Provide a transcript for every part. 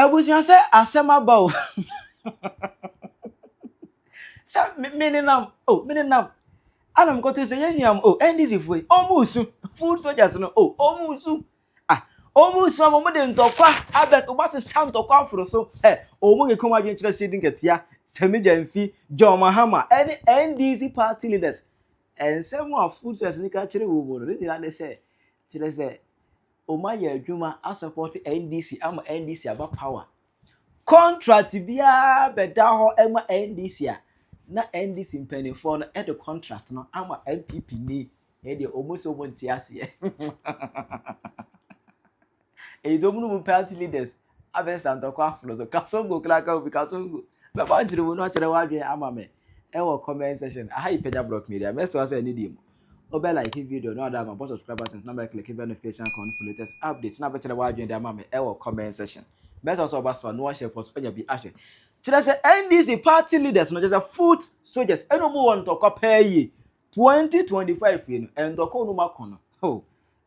Abusia say asem aba o. Sa meninam Anam go to say yeniam NDC foi. Omusu food soldiers no omusu. Omusu mo de ntokwa abes obase sam tokwa fro so. Omo ge koma dwen kire sidin Nketiah, Sammy Gyamfi, Mahama, any NDC party leaders. And someone food soldiers ni ka kire wo mo no ni say kire say Oma ye adwuma a support NDC ama NDC aba power. Contract bia beda ho ema NDC a na NDC mpanifo no e the contract no ama MPP ni e de almost omonti ase. E do mu party leaders abesa ntokwa afro so kasongo klaka obi kasongo. Be ba njire wo no akere wadwe ama me e wo comment section. Aha Penyah block media. Mess was any dim. Obe like video no other but subscribe button number click notification icon for latest updates na be chere wadwen dey ama me e wo comment section. Best also baso no share for Penyah bi ahwe. Chere say NDC party leaders no just a foot soldiers eno mo won to pay ye 2025 you know and to ko no makono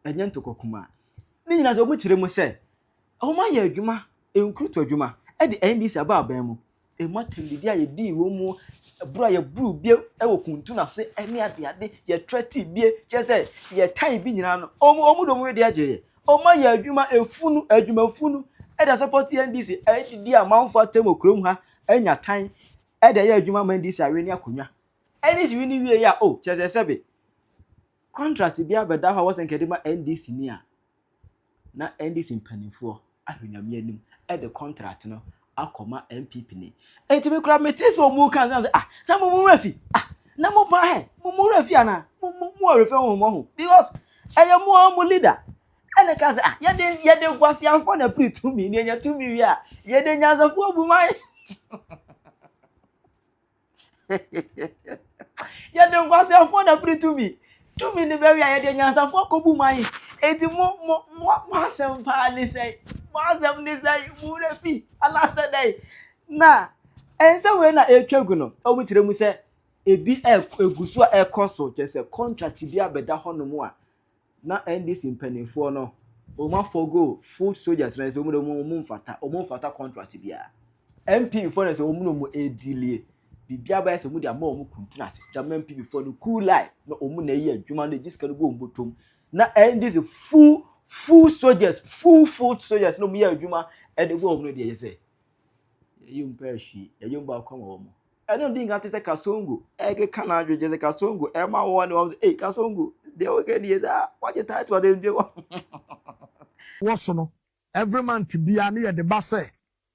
enye ntoko kuma ni nyina so mo chere mu say o ma ye adwuma enkruto adwuma e de NDC aba aban mu e matendidi aye di wo mu bro ye bru bie e wo kuntu na se ene ade ye treti bie che say ye tan bi nyina no omu do mu de agye o ma ye adwuma efunu adwuma funu e da support NDC e di amanfo atem okrom ha enya tan e da ye adwuma man NDC aweni akonwa NDC wini wie ya chese sebe contract bia beda ha was Nketiah NDC ni a na NDC mpanifo ahwenyame anim e the contract no akoma MPP ni enti me kura metis wo mu kan say na mo rafi na mo pa he mo rafi ana mo rafi ho because eye mo leader ene ka say ye de kwasi afo na pre to me ni enya to me wi a ye de nyansafo obu mai ye de kwasi afo na pre to me ni be wi a ye de nyansafo kobu mai enti mo asem pa ni say Mazam ni say mu rafi ala say dai na ense we na etwagu no o mu kire mu say ebi egusu a ekoso kese contract bi abeda honomu a na NDC mpanifo no o ma forgo food soldiers na say o mu mfata contract bia MP for na say o mu no mu edilie bibia ba say o mu dia ma o mu kuntu na say da MP before no cool life na o mu na yi adwuma no jiska no go mbotom na NDC full soldiers full food soldiers no mu ya adwuma e de go o mu no de ye say you mpeshi ye mba kwa mo I don't think ati se kasongo eke kana adwoje se kasongo e ma wo ne kasongo de o ke die sa waje tight for dem de wo so no every month bia na ye de ba se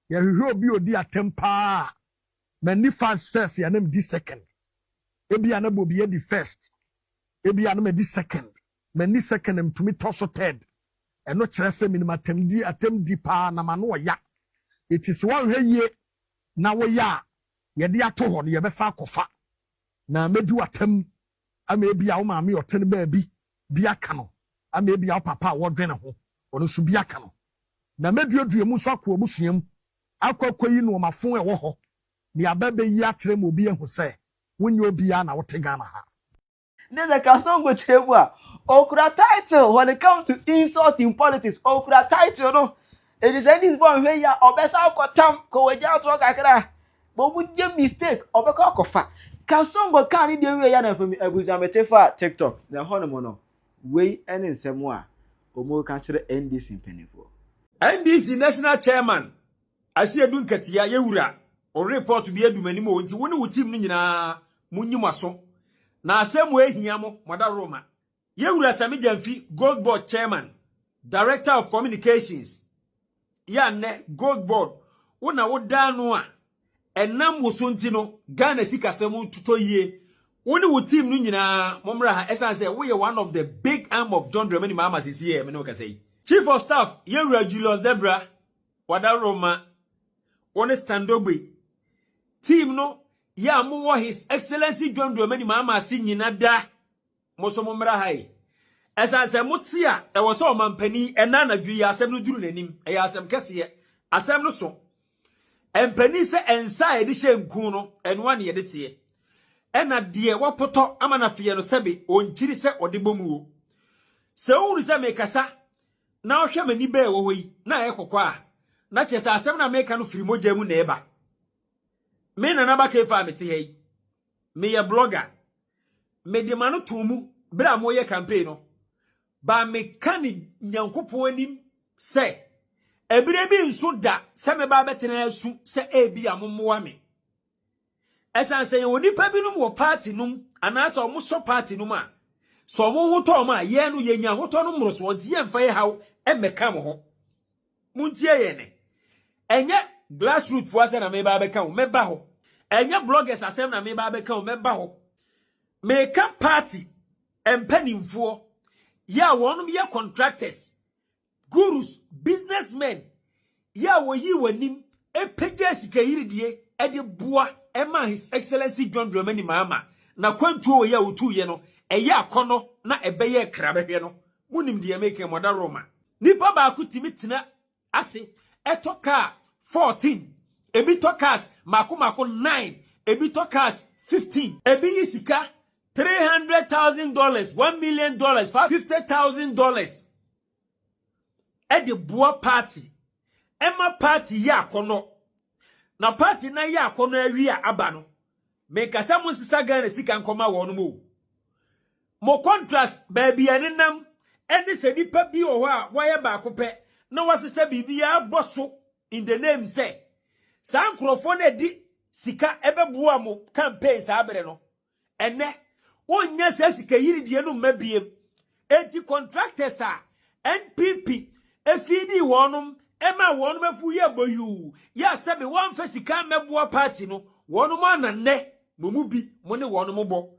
ye hwehwe obi odi atempa mani first ya na di second e bia na bo bia di first e bia na me di second mani second mtumi toso third e no kire se minimum atem di pa na ma no ya it is one hweye na wo ya ye de ato ho ye besa akofa na medu atem ama ebia wo maame otene ba bi aka no ama ebia wo papa wo dwene ho ono so bi aka no na meduadua mu so akọ obusuam akwakoyi no mafon e wo ho ni ababe yi akyere mo bi ehu se wonye obi ya na wo tegana ha There's a kasongo chebu a okura title when it comes to insult in politics okura title no it is this one where ya obesa akotam ko weja to kakra but we get mistake obeka akofa kasongo kan ni de we ya na fami abuzametefa TikTok na hono no we ene nsemo a omo kan kire NDC mpanifo NDC national chairman Asiedu Nketiah yewura o report bi adumani mo nti woni wo team ni nyina munyimaso na asemu ehia mo moda Roma yewura Sammy Gyamfi gold board chairman director of communications ya ne gold board wona woda no a enam wo so nti no Ghana sikasemu tutoyie woni wo team no nyina momra ha essence we are one of the big arm of John Dramani Mahama CCA me no ka say chief of staff yewura Julius Debra wada Roma one standogbe team no ya mo his excellency John Dramani Mahama si nyina da moso momra ha essence mutia e wo so mampani ena na dwi asem no duru nanim e asem kese asem no so empani se ensa e de hyenku no eno ane ye de tie ena de wopoto amana fie no sebe onkyiri se ode bomuo se wonu se mekasa na ohwe mani be wo hoyi na ye kokwa na chesa asem na meka no firi mogya mu na eba me na ba kefa mete hei me ye blogger me de mano tomu bra mo ye campaign no ba me kani nyankopon anim se ebire bi nso da se me ba betena asu se ebi ammoa me esan se woni pa bi no mo party num anasa o mo so party num a so mo hoto ma ye no ye nya hoto no mro so nti ye mfa ye haw e meka mo ho muntie ye ne enye grassroots fo ase na me ba beka wo me ba ho enye bloggers asem na me ba beka wo me ba ho meka party empanimfo ya wonum ye contractors gurus businessmen ya wo yi wanim epege sika yiridie e de boa ema his excellency John Dramani Mahama na kwantuo wo ya wotu ye no eye akono na ebeye krabehwe no munim de make moda Roma nipa ba ku timitina ase etoka 14 ebi tokas mako 9 ebi tokas 15 ebi yisika $300,000 $1 million $50,000 at the boa party Emma party ya kono na party na ya kono awia abano me kasa mo sisa Ghana sika nkoma wonu mo contrast baby anenam ene se nipa bi o ho a waye ba akopɛ na wasesa bibia boso in the name say san krofo na di sika ebeboa mo campaign sa abere no ene onya se sika yiridie no mabiem enti contractors a NPP efidi wonum ema wonum afu ye boyu ya sebe won fa sika meboa party no wonum ananne momu bi mo ne wonum bo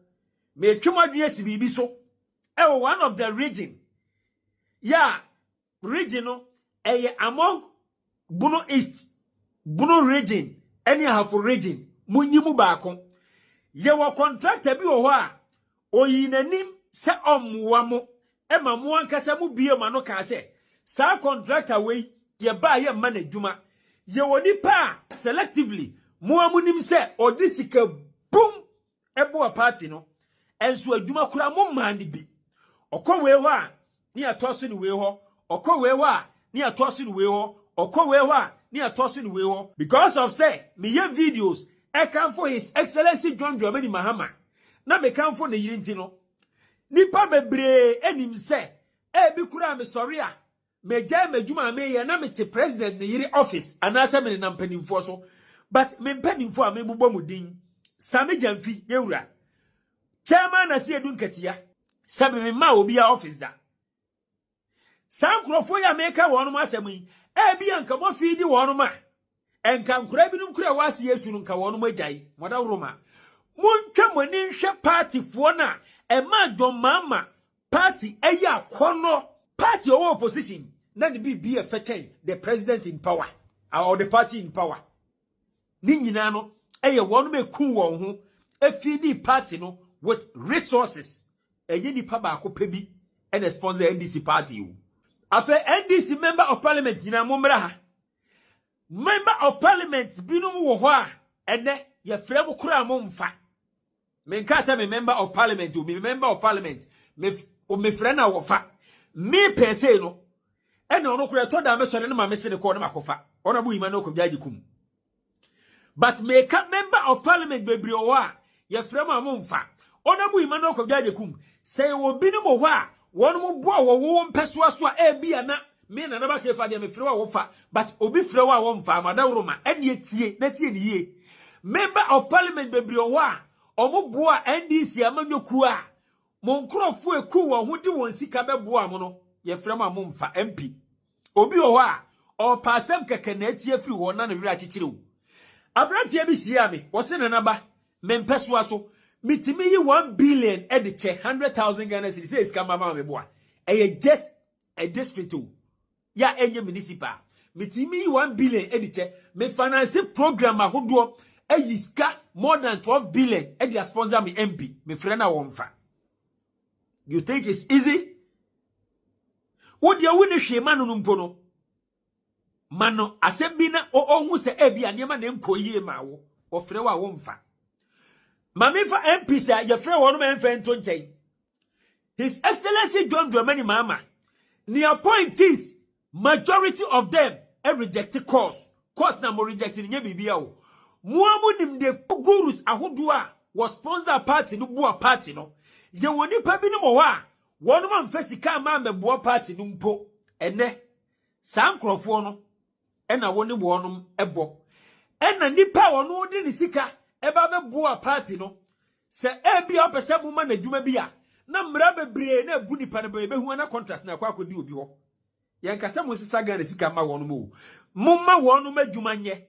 me twumadwe si bibi so one of the region ya regional among Bono East Bono region any half region munyimu baako ye wo contractor bi wo ho a oyinanim se omwa mo ema mo ankasa mu bie ma no ka se sa contractor we ye ba ye ma na dwuma ye woni pa selectively mo amunim se odisika boom ebo a party no enso adwuma kura mo mande bi okwe ho a ni atoso ni we ho okwe ho a ni atoso ni we ho okwe ho a ni atoso ni we ho because of say me ye videos I come for his excellency John Dramani Mahama na me come for the yirinti no nipa bebre enim se bi kura me sorry a me jai madwuma me ye na me che president the yiri office anasa me na mpanimfo so but me mpanimfo a me bobɔ mudin Sammy Gyamfi yewura chairman Asiedu Nketiah sabe me ma obi a office da san krofo ya meka wonu asem yi bi anka mo fidi wonu ma enka nkura binum kura wase Yesu nka wonu magyae moda Roma muntwa moni hwe party fo na ma Mahama party eya kono party or opposition na ne bi e fechen the president in power or the party in power ni nyina no wonu meku won ho afidi party no with resources nipa ba akopɛ bi and sponsor NDC party you afa NDC member of parliament nyina mommra ha member of parliament binum wo ho a ene ye frɛ mo kura mo mfa me nka say me member of parliament o me member of parliament me frɛ na wo fa me per se no ene ono kura to da me sɔre ne ma me se ne ko ne makofa ona bu yima no ko biaji kum but me ka member of parliament bebre o a ye frɛ mo mfa ona bu yima no ko biaji kum say wo binum wo ho a won mo bo wo mpeso aso a bia na me na ba kefa de me frɛ wa wo fa but obi frɛ wa wo mfa amada Roma ene etie na tie ne yie member of parliament bebre o a omo bo a NDC amanyoku a mo nkrofo eku wo ho de won sika bebo am no ye frɛ ma mo mfa MP obi o a o pasem keke na etie firi wo na wira akikire wo abrantie bi hia me wo se na ba me mpeso aso mitimi yi 1 billion ediche 100,000 Ghana cedis say scam mama me boa just a district ya enye municipal mitimi yi 1 billion ediche me finance program ahodo ayiska more than 12 billion edi sponsor me MP me frɛ na wonfa you think it's easy wo dia wo ne hwema no mpo no mano asem bi na ohun se bia niam na nkoyie ma wo frɛ wa wonfa Mami for MP say your friend one man friend to nchen. His Excellency John Dramani Mahama. The appointees, majority of them, e reject course na mo reject nye bibia o mo amunim de gurus ahodo a was sponsor party no bua party no je woni pa bi no mo wa wonu man fasika ma meboa party no mpo ene sa nkrofo no ena woni wonum ebo ena nipa wonu de ne sika eba meboa party no se ebi opese mu ma na dwuma bi a na mra bebre na bu nipa na be hu na contract na kwa kodi obi ho yen kasa mo sisa ga na sika ma wonum o mo ma wonum adwuma nye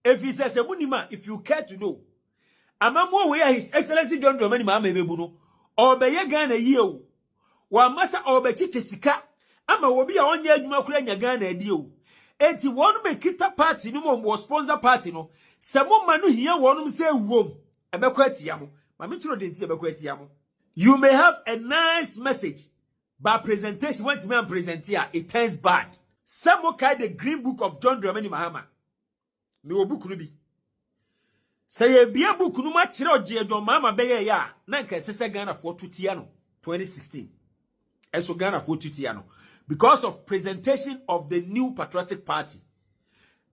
if he says if you care to know amamo we his excellency John Dramani Mahama ebebu no obeye Ghana yi o wa masa obechiche sika ama obi a onye adwuma kura nya Ghana adi o enti wonu me kita party no mo sponsor party no se mo ma no hia wonu se wom ebekọ atia mo ma me chiro de nti ebekọ atia mo. You may have a nice message but presentation when me present here it turns bad. Some kind the green book of John Dramani Mahama me wo book no bi say ye bia book no ma kire oje John Mahama beye ya na nka sese Ghana for tutia no 2016 eso Ghana for tutia no because of presentation of the new patriotic party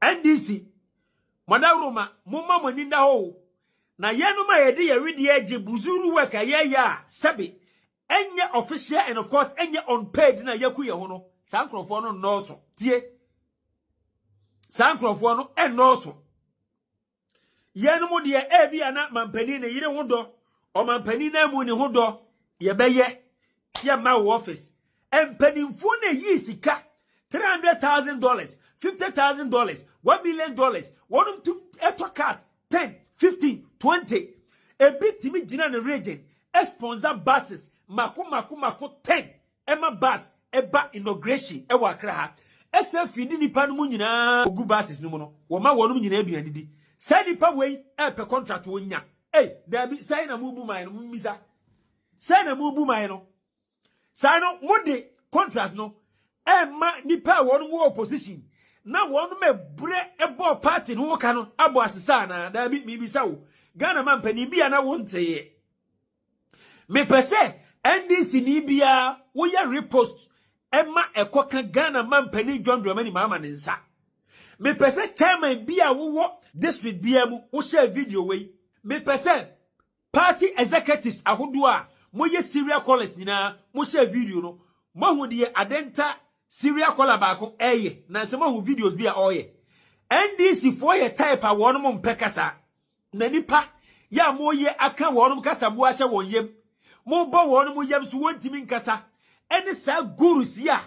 NDC Madaroma mumma moninda ho na yenu ma yedi ye redi eje buzuru weka ye ya sabi enye official and of course enye unpaid na yaku ye ho no sankrofo no noso tie sankrofo no enoso yenu mu de ebia na mampani ne yire hodo o mampani na mu ne hodo ye beye ye ma office empanimfo na yi sika $300,000 $50,000 $1 million wonum to eto cars 10 15 20 a bit timi gina na region sponsor buses mako 10 ema bus eba inauguration e wa kra ha SF di nipa no nyina ogu buses no no wo ma wonum nyina aduane di say nipa wei e pe contract wonya there be say na mu bu man no misa say na mu bu man no say no mode contract no ma nipa wonum wo opposition na wonu me bre ebo party no woka no abo asesa na da bi mi bisa wo Ghana man pani bia na wonteye me pese NDC ni bia wo ya repost ema ekoka Ghana man pani John Dramani Mahama nsa me pese chairman bia wo district bia mu wo share video we me pese party executives ahodo a mo ye serial callers nyina mo share video no mo hu de adenta serial caller baako na se mo hu videos bia oye NDC for ye type a wonu mo mpekasa na nipa ya mo ye aka wonu kasa bo ahye won yem mo bo wonu mo yem so wontimi nkasa ene sa gurus ya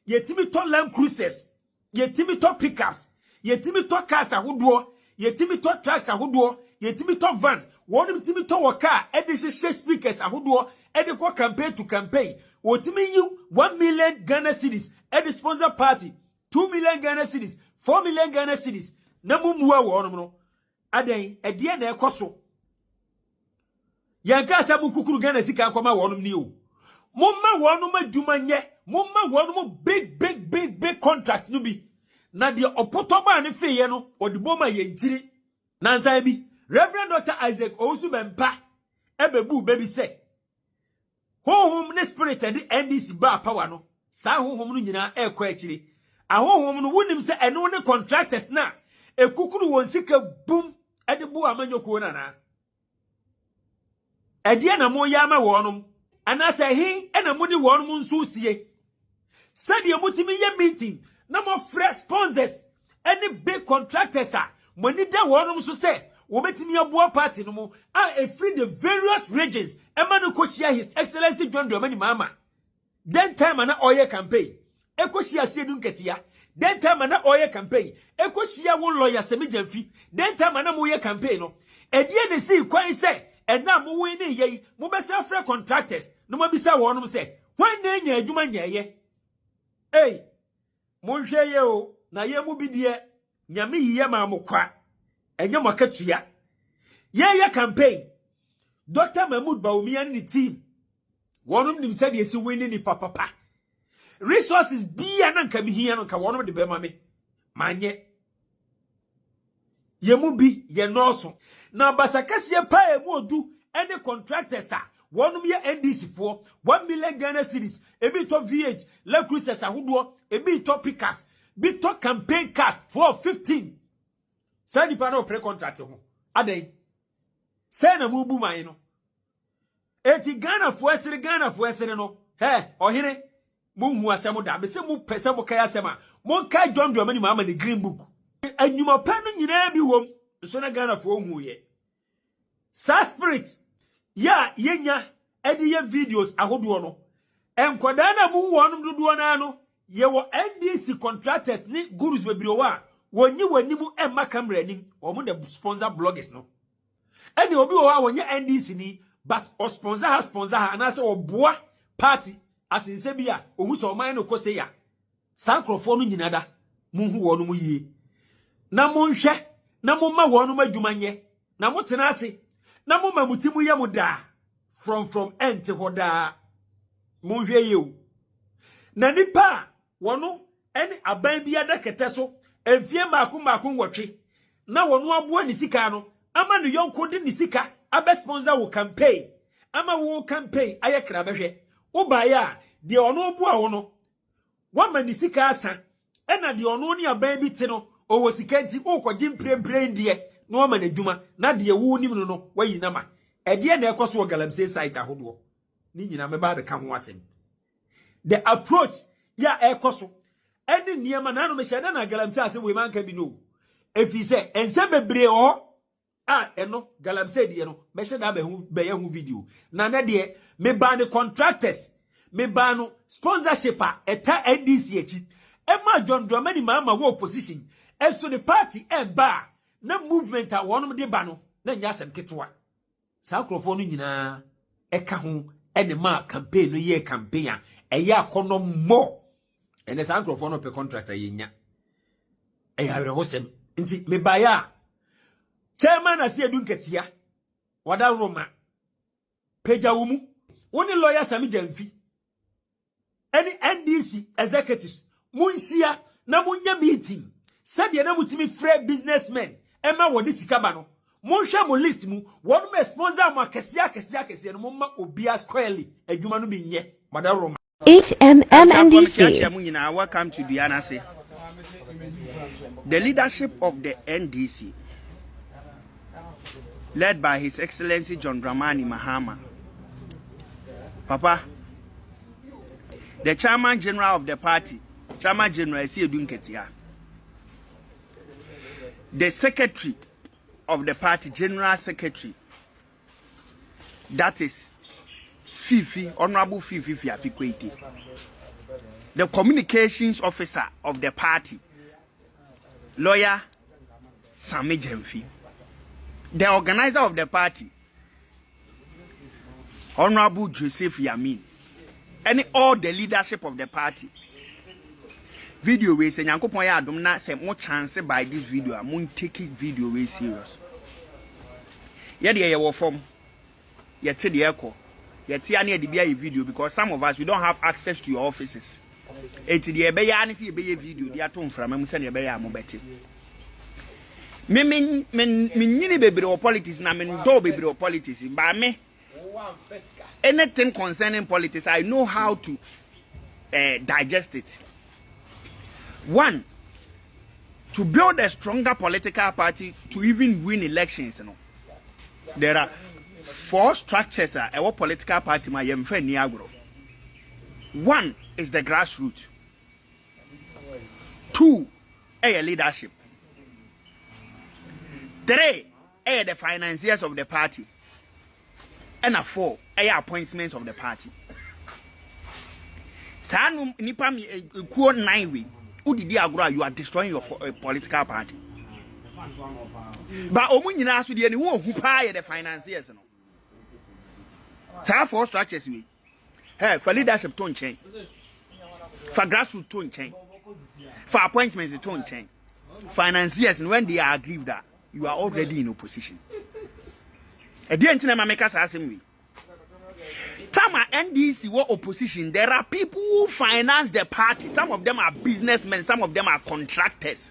yetimi to Land Cruisers yetimi to pickups yetimi to cars ahodo yetimi to trucks ahodo yetimi to van wonu timi to waka ede hye speakers ahodo ede ko campaign to campaign wotimi you 1 million Ghana cedis ede sponsor party 2 million Ghana cedis 4 million Ghana cedis na mumuwa wonu no adan ede na ekoso yanka asabu kukuru Ghana sika akoma wonum ni o momma wonum aduma nye momma wonum big contract no bi na de opotoba ne feye no odiboma ye njiri nansa bi Reverend Dr. Isaac Owusu Bempa ebebu baby say honhom ne spirit and NDC ba power no sa honhom no nyina ekọ akiri ahonhom no wonim se eno ne contractors na ekukuru won sika boom edibu amanyoko na na ede na mo ya ma wonum anasa hi ena mo ni wonum nso sie said ye mutimi ye meeting na mo fresh sponsors any big contractors a mo ni da wonum so se wo betimi aboa party no mo a free the various regions ema no ko share his excellency John Dramani Mahama then time na oye campaign e ko share Asiedu Nketiah then time na oye campaign e ko share won lawyer Sammy Gyamfi then time na mo ye campaign no e die ne si kwan se na mo we ne ye mo be say free contractors no mo bisa wonum se when na nya adwuma nya ye mo hwe ye o na ye mu bi de nyame yiye ma mo kwa enye mo katua ye campaign Dr. Mahmoud Baoumi and the team wonum nim said yesi we ni papa resources bia na nka mi hia no ka wonum de be ma me manye ye mu bi ye noso na basakase pa emu odu any contractors a wonum ye NDC for 1 million Ghana cedis ebi to V8 Land Cruisers ahodo ebi to pickups Bito campaign cast for 15. Sani pano pre-contract ho. Adey. Sena mubu maino. Eti Ghana fuesere no. He, ohine. Munhu asemo da. Bese mu pese mo kaya sema. Mon kai John Dramani Mahama the Green Book. Enyuma panu nyina bi wom. So na Ghana fu ohu ye. Sa spirit. Ya yenya edi ye videos ahodo no. Enkwada na mu wonum dodo na no. Ye wo NDC contractors ni gurus bebirowa. Wonyi wanimu emma camera nim. Omo de sponsor bloggers no. Eni obi wo wonye NDC ni but o sponsor ha anase oboa party asinse bia ohu so man no kose ya. Sankrofo no nyinada munhu wonu mu yie. Na monhwe na momma wonu madwumanye. Na motena ase na momma mutimu ye muda from end to hoda. Monhwe ye o. Na nipa wonu eni aban bia da keteso enfie maako nwotwe. Na wonu aboa ni sika no ama no yonko de ni sika abe sponsor wo campaign. Ama wo campaign ayekra behwe. Wo ba ya de ono oboa wo no. Wama ni sika asa. Ena de ono ni aban bi ti no owo sika nti ukogye mprempre ndie na wama na dwuma na de wo nim no wayi na ma. Ede na ekoso wo galamsey site ahodo. Ni nyina me ba be ka ho asem. The approach ya ekoso eni niema na no me hyeda na galamsey ase we manka bi no. Efi se ense bebre o eno galamsey de no me hyeda be ye hu video. Na na de me ba ne contractors me ba no sponsorship eta NDC echi ema John Dramani Mahama wo opposition eso the party ba na movement a wonom de ba no na nya asem ketwa sa krofo no nyina eka ho ene ma campaign no ye campaign a eya akono mo ene sa krofo no pe contract ayenya eya were hosem nti me ba ya chairman Asiedu Nketiah wada Roma Penyah wumu woni lawyer Sammy Gyamfi any NDC executives munhia na munya meeting sabe na mutimi free businessmen ema wodi sika ba no monhwa mo list mu wonu me sponsor mo akese no momma obia squarely adwuma no bi nye madaroma NDC. Welcome to the NDC. The leadership of the NDC led by His Excellency John Dramani Mahama, Papa, the Chairman General of the party, Chairman General Asiedu Nketiah, the Secretary of the party, General Secretary, that is Fifi, Honorable Fifi Fiafikwete, the Communications Officer of the party, Lawyer Sammy Gyamfi, the organizer of the party, Honorable Joseph Yamin, and all the leadership of the party. Video we say Nyankopon ya adom na say mo chance by this video am take it video we serious. Ye de ye wo form. Ye te de ekọ. Ye te ane de bia video because some of us we don't have access to your offices. Eti de be ya ane se be ye video de atom frama mu se de be ya mo beti. Me nyini bebre o politics na me do bebre o politics ba me anything concerning politics I know how to digest it. One, to build a stronger political party to even win elections, you know. There are 4 structures our political party ma yemfe ni agro. 1 is the grassroots. 2 leadership. 3 the financiers of the party. And 4 appointments of the party. Sanu nipa mi kuo 9 we. Udidi agro you are destroying your political party. But omu nyina so de ni wo hu pa ye the financiers no. Sa 4 structures we. Hey, for leadership to nchen. For grassroots to nchen. For appointments to nchen. Financiers when they are aggrieved that you are already in opposition. E dey ntina ma make us asem we. Tama NDC were opposition. There are people who finance the party. Some of them are businessmen, some of them are contractors.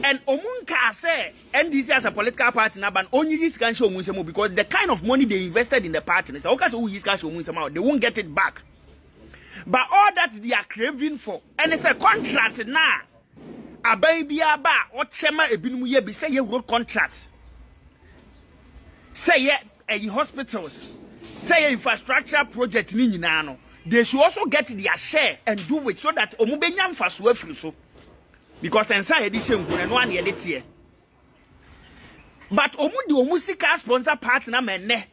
And Omunka say NDC as a political party now, but only this can show because the kind of money they invested in the party, they won't get it back. But all that they are craving for, and it's a contract now. A baby aba or chema ebinum ye be say ye road contracts. Say ye hospitals. Say ye infrastructure project ni nyina no. They should also get their share and do it so that omubenya mfaso afiri so. Because ensa ye di hye no an ye de tie. But omu sika sponsor partner menne.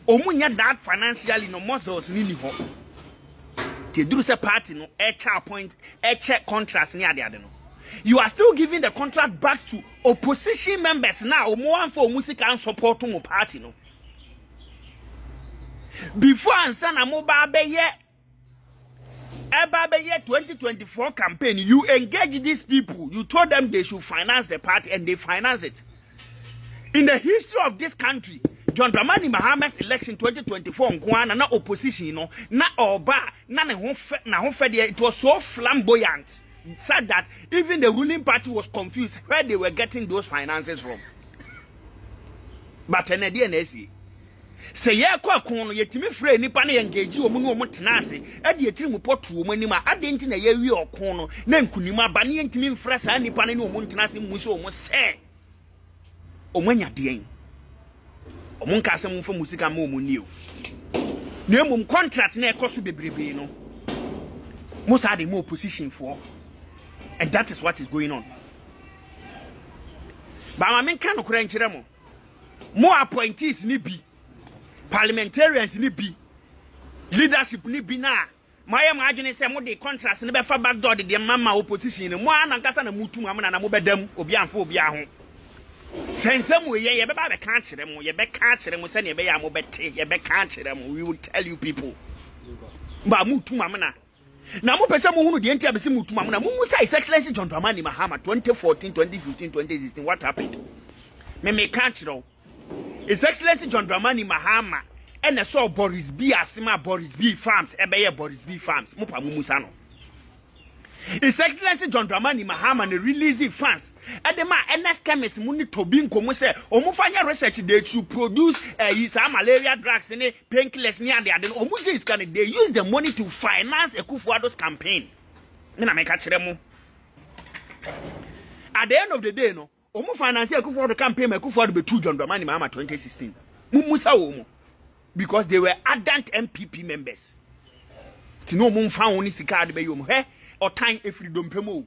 Omunya that financially no muscles ni ho. They do say party no appoint check contracts ni ade no. You are still giving the contract back to opposition members now. Omo for music and support to party no. Before ansana mo ba be ye 2024 campaign, you engage these people. You told them they should finance the party and they finance it. In the history of this country, John Dramani Mahama's election 2024 Nkwana na opposition no na oba na ne ho it was so flamboyant said that even the ruling party was confused where they were getting those finances from. But NDC say ye kwa kono yetimi frɛ nipa na engage omu no omu tenase e de yetiri mu potu omu anima adenti na ye wi okono na nkunima ba ne yentimi mfrɛ saa nipa na omu tenase mu so omu sɛ omu anya den omu nka asɛm mfa musika ma omu niu na emum contract na ekoso bebrebe no musa de mo opposition for, and that is what is going on. Ba ma men kan okura nkyere mo mo appointees ni bi parliamentarians ni bi leadership ni bi na maye ma adwene se mo de contracts ne be fa back door de mama opposition mo anankasa na mutum amana na mo bedam obi anfa obi aho sensem we ye be ba be kan kire mo ye be kan kire mo se ne be ya mo bete ye be kan kire mo, we will tell you people ba mutum amana na mo pese mo hunu de entia be se mutum amana mo musa His Excellency John Dramani Mahama 2014 2015 2016 what happened me kan kire His Excellency John Dramani Mahama and so Boris B asima Boris B farms ebeye Boris B farms mo pa musa no. His Excellency John Dramani Mahama ne release funds edema NS chemist mu ni tobi nkomo se omo fanya research they to produce malaria drugs ne painkillers ni ade omo is can they use the money to finance Akufo-Addo's campaign. Me na me ka kire mo at the end of the day no omo finance Akufo-Addo campaign Akufo-Addo be two John Dramani Mahama 2016 musa omo because they were ardent MPP members tino omo fa woni sika ade be yom or time freedom pemo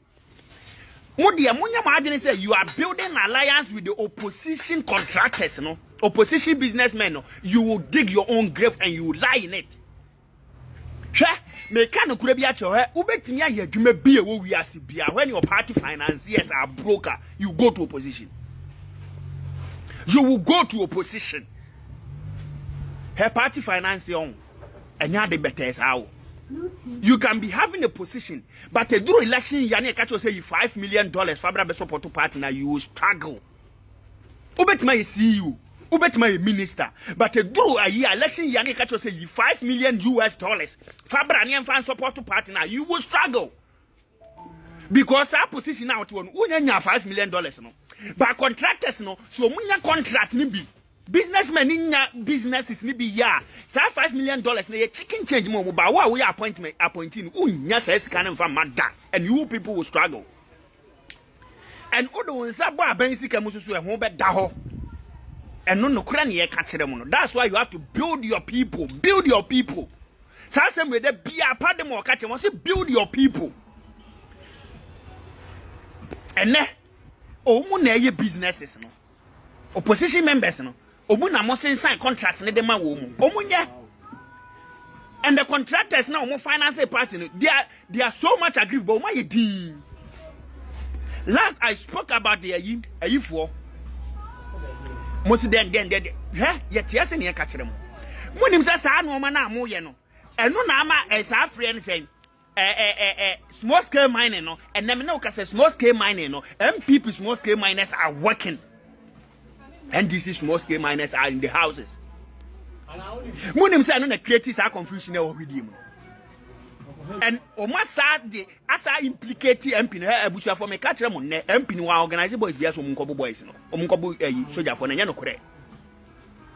mo de amonya ma adwene say you are building alliance with the opposition contractors no opposition businessmen no you will dig your own grave and you will lie in it me kan kura bi a che ubetimi aye adwuma bi e wo wiase bia when your party financiers are broker you go to opposition, you will go to opposition. Her party financier on enya de better how you can be having a position but a do election yani catch you say $5 million fabra be support to party now you will struggle. Ubetima is CEO, ubetima a minister, but a do a year election yani catch you say $5 million fabra ni fan support to party now you will struggle because our position now to unya $5 million no but contractors no so munya contract ni bi businessmen in businesses ni be ya say $5 million na ye chicken change mo ba wa we appointing unya say sika from mada and you people will struggle and odo wonsa bo aban sika mu susu e ho be da ho and no kura na ye ka kire mo no. That's why you have to build your people say say me dey bia pade mo ka kire mo say build your people and omu na ye businesses no opposition members no omu na mo sign contracts ne de ma wo mu omunye and the contractors now omu finance party no they are so much aggrieved but omu ye din. Last I spoke about the ayifo mo si den ye tie se ne ye ka kire mo munim sa saa no ma na mo ye no eno na ama sa afre ne say small scale mining no and them no ka say small scale mining no MPP small scale miners are working. NDC small scale miners are in the houses. Munim say no na create sa confusion e o redeem. And omasa de asa implicate MP no abusua for me ka kire mo ne MP no wa organize boys bia so munkobo boys no omunkobo soldier for na nya no kore.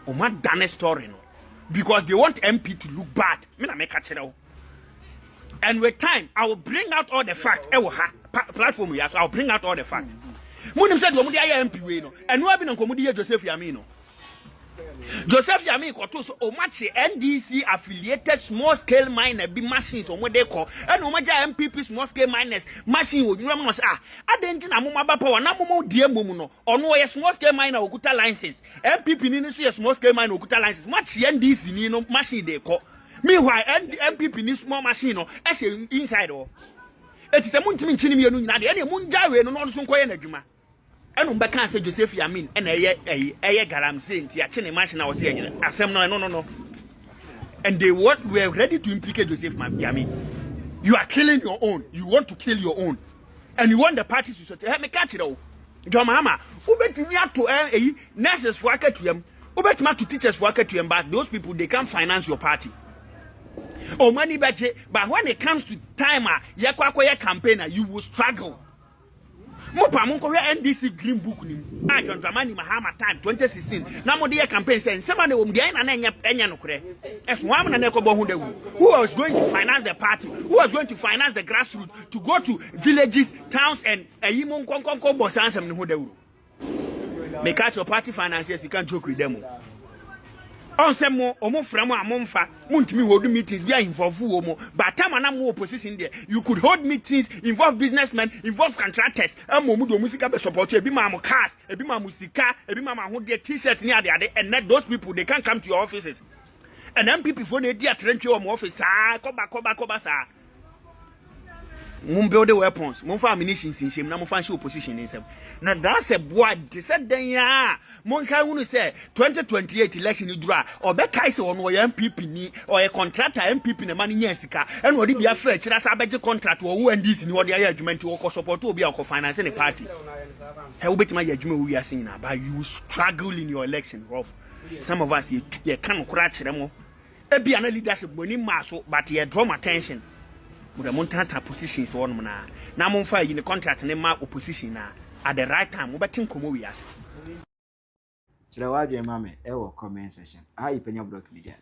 Oma dane story no because they want MP to look bad. Me na me ka kire o. And with time, I will bring out all the facts. Platform we have, so I'll bring out all the facts. Munim said, "Womudi aye MP we no." And no abi na komudi Joseph Yamino. Joseph Yami koto so o match NDC affiliated small scale miner be machines on what they call and o maja MPP small scale miners machine wo nwam no say adenti na moma ba power na moma die mom no ono ye small scale miner okuta license MPP ni so ye small scale miner okuta license match NDC ni no machine they call meanwhile MPP ni small machine no e inside o eti se muntimi nchini mienu nyina de ene munja we no no so nkoye na adwuma enu mbeka say Joseph Yamin ena eye garam say nti a chene machine na wo say anyina asem no and they were ready to implicate Joseph Yamin. You are killing your own, you want to kill your own, and you want the parties to say me catch it all. Mahama ubetumi ato nurses for akatuem ubetumi to teachers for akatuem, but those people they can't finance your party. Oh money budget, but when it comes to timer yakwa campaigner you will struggle. Mopa monko NDC green book ni John Dramani Mahama time 2016 na mo dey campaign say sema de omdia na enya no kure eso wa na nekobo hu de who was going to finance the party, who was going to finance the grassroots to go to villages, towns and ayimo nkonkonko boss ansem ni hu de make out your party financiers, you can't joke with them. On some more or more from a monfa, Muntimi hold meetings, be involved womo, but time and more opposition there. You could hold meetings, involve businessmen, involve contractors, and Momudo Musica support you, Ebima cars, Ebima Musica, Ebima who get t-shirts near there, and let those people they can't come to your offices. And then people for the dear trend your office, koba, sir. Build the weapons, Monfa ammunitions in shame, Namofanshi opposition in some. Now that's a boy, they said then ya. Monka who say 2028 election you draw, or back Kaiser on your MPP ni, or a contractor MPP in the money yesika, and what be a fair, that's a better contract or who and this in what the argument to work support to be a co-finance in a party. How bit my judgment we are seeing now, but you struggle in your election, Rolf. Some of us you can't crash them. A be an leadership when in maso, but you draw my attention. But the montanta positions one na na monfa in the contract ne ma opposition na at the right time we betin komo we as Chira wa dwe mame e wo comment section. Penyah block media.